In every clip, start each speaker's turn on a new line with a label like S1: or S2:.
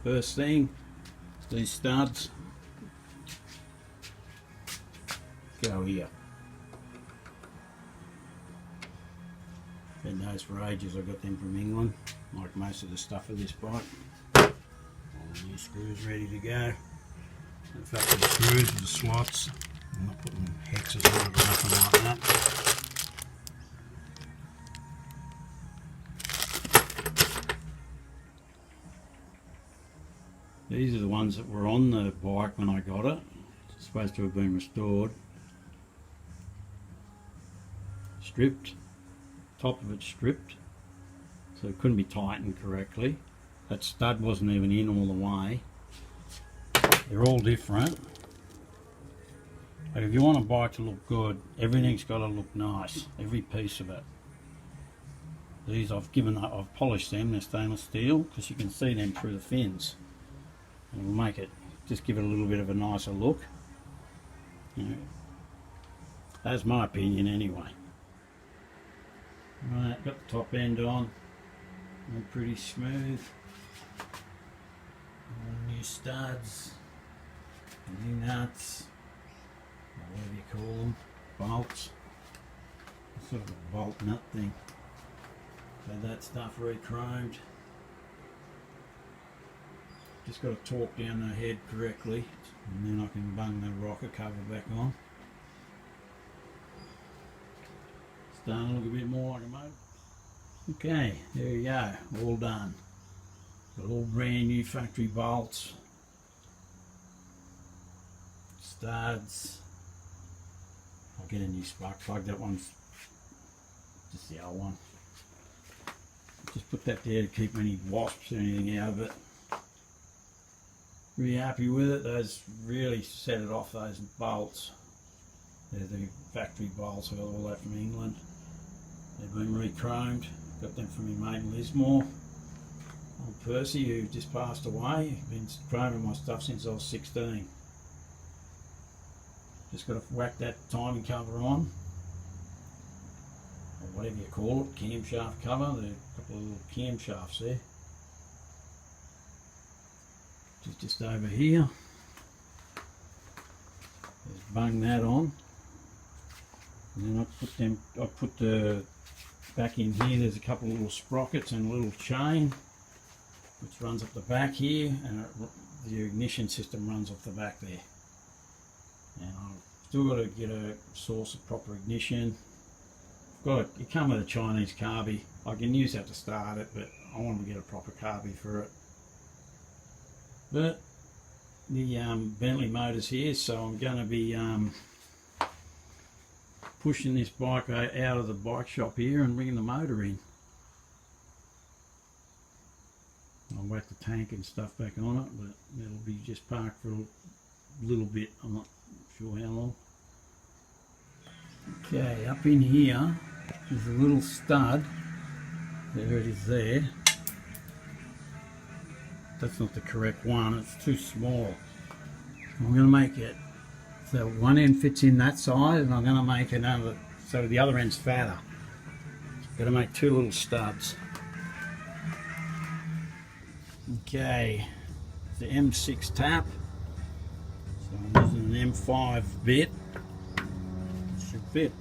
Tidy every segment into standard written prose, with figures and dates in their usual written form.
S1: First thing, these studs go here. Been those for ages. I got them from England, like most of the stuff of this bike. All the new screws ready to go. In fact, the screws with the slots. I'm not putting hexes on it or nothing like that. These are the ones that were on the bike when I got it. It's supposed to have been restored. Stripped. Top of it stripped. So it couldn't be tightened correctly. That stud wasn't even in all the way. They're all different. But if you want a bike to look good, everything's got to look nice. Every piece of it. These I've polished them. They're stainless steel because you can see them through the fins. It'll make it, just give it a little bit of a nicer look. You know, that's my opinion anyway. Right, got the top end on. They're pretty smooth. New studs, new nuts, or whatever you call them, bolts. Sort of a bolt nut thing. So that stuff re-chromed. Just got to torque down the head correctly, and then I can bung the rocker cover back on. Starting to look a bit more like a motor. Okay, there you go, all done. Got all brand new factory bolts, studs. I'll get a new spark plug. That one's just the old one. Just put that there to keep any wasps or anything out of it. Really happy with it. Those really set it off, those bolts. They're the factory bolts. I got all that from England. They've been re-chromed. Got them from my mate in Lismore. Old Percy, who just passed away. Been chroming my stuff since I was 16. Just got to whack that timing cover on, or whatever you call it, camshaft cover. There are a couple of little camshafts there. Just over here. Just bung that on, and then I put the back in here. There's a couple of little sprockets and a little chain which runs up the back here, and the ignition system runs off the back there. And I've still got to get a source of proper ignition. It comes with a Chinese carby. I can use that to start it, but I want to get a proper carby for it. But the Bentley motor's here, so I'm going to be pushing this bike out of the bike shop here and bringing the motor in. I'll whack the tank and stuff back on it, but it'll be just parked for a little bit. I'm not sure how long. Okay, up in here there's a little stud. There it is there. That's not the correct one, it's too small. I'm going to make it so one end fits in that side, and I'm going to make another so the other end's fatter. Got to make two little studs. Okay, the M6 tap. So I'm using an M5 bit. Should fit.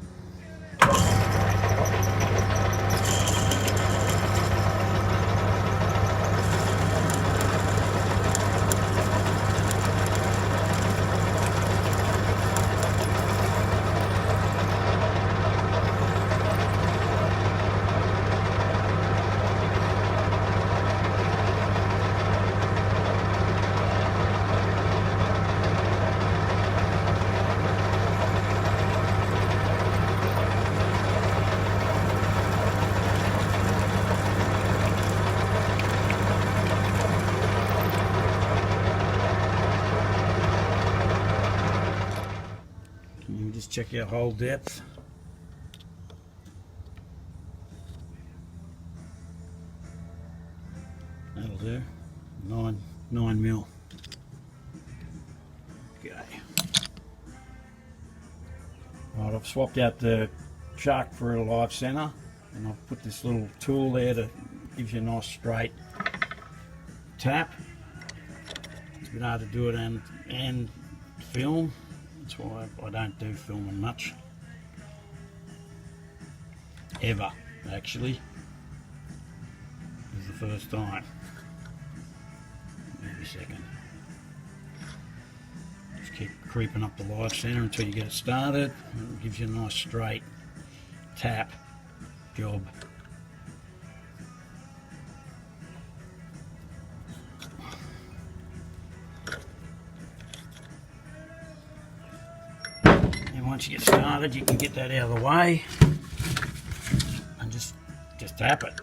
S1: Just check our hole depth. That'll do. 9 mil. Okay. Right, I've swapped out the chuck for a live center, and I've put this little tool there that gives you a nice straight tap. bit hard to do it and film. That's why I don't do filming much. Ever, actually. This is the first time. Maybe second. Just keep creeping up the live center until you get it started. It gives you a nice straight tap job. And once you get started, you can get that out of the way and just tap it.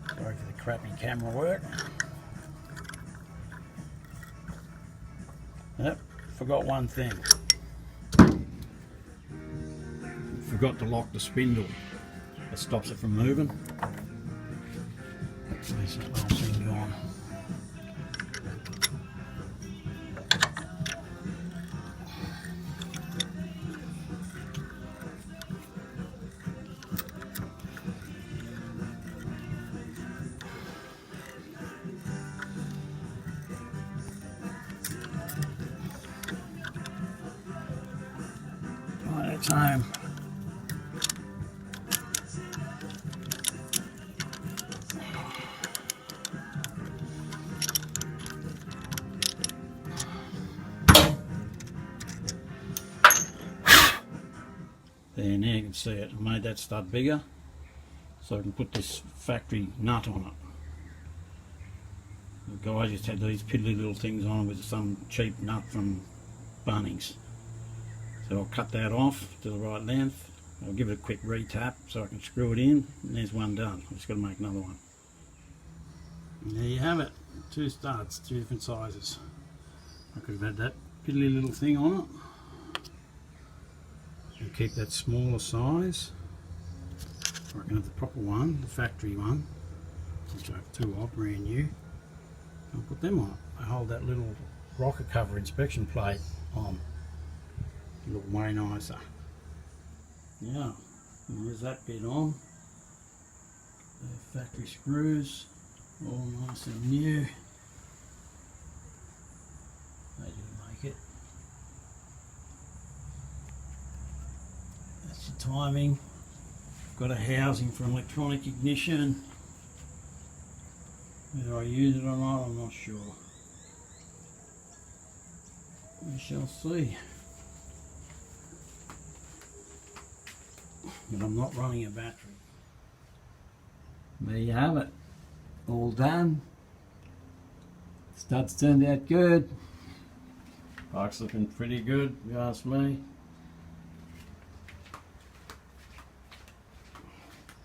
S1: Sorry for the crappy camera work. Yep, forgot one thing. Forgot to lock the spindle. That stops it from moving. There's that little thing gone. Right, it's home. There, now you can see it. I made that stud bigger so I can put this factory nut on it. The guys just had these piddly little things on with some cheap nut from Bunnings. So I'll cut that off to the right length. I'll give it a quick re-tap so I can screw it in, and there's one done. I've just got to make another one. And there you have it. 2 studs, 2 different sizes. I could have had that piddly little thing on it. And keep that smaller size. I can have the proper one, the factory one, which I have 2 of, brand new. I'll put them on it. I hold that little rocker cover inspection plate on. Look way nicer. Yeah, and there's that bit on. The factory screws, all nice and new. They didn't make it. That's the timing. Got a housing for an electronic ignition. Whether I use it or not, I'm not sure. We shall see. But I'm not running a battery. There you have it. All done. Studs turned out good. Bike's looking pretty good, if you ask me.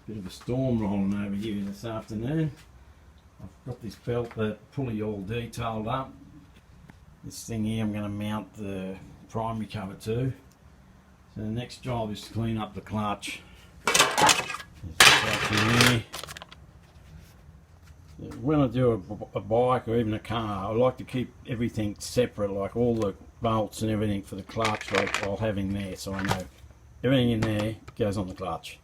S1: Bit of a storm rolling over here this afternoon. I've got this belt, that pulley all detailed up. This thing here I'm going to mount the primary cover to. So the next job is to clean up the clutch. There's the clutch in there. When I do a bike or even a car, I like to keep everything separate, like all the bolts and everything for the clutch I'll have in there, so I know everything in there goes on the clutch.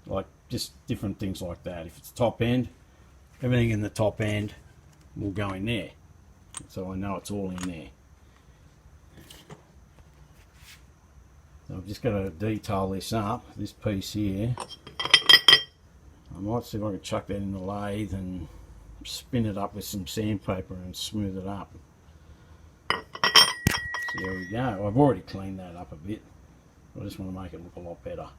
S1: Like just different things like that. If it's top end, everything in the top end will go in there, so I know it's all in there. So I've just got to detail this up, this piece here. I might see if I can chuck that in the lathe and spin it up with some sandpaper and smooth it up. So there we go. I've already cleaned that up a bit. I just want to make it look a lot better.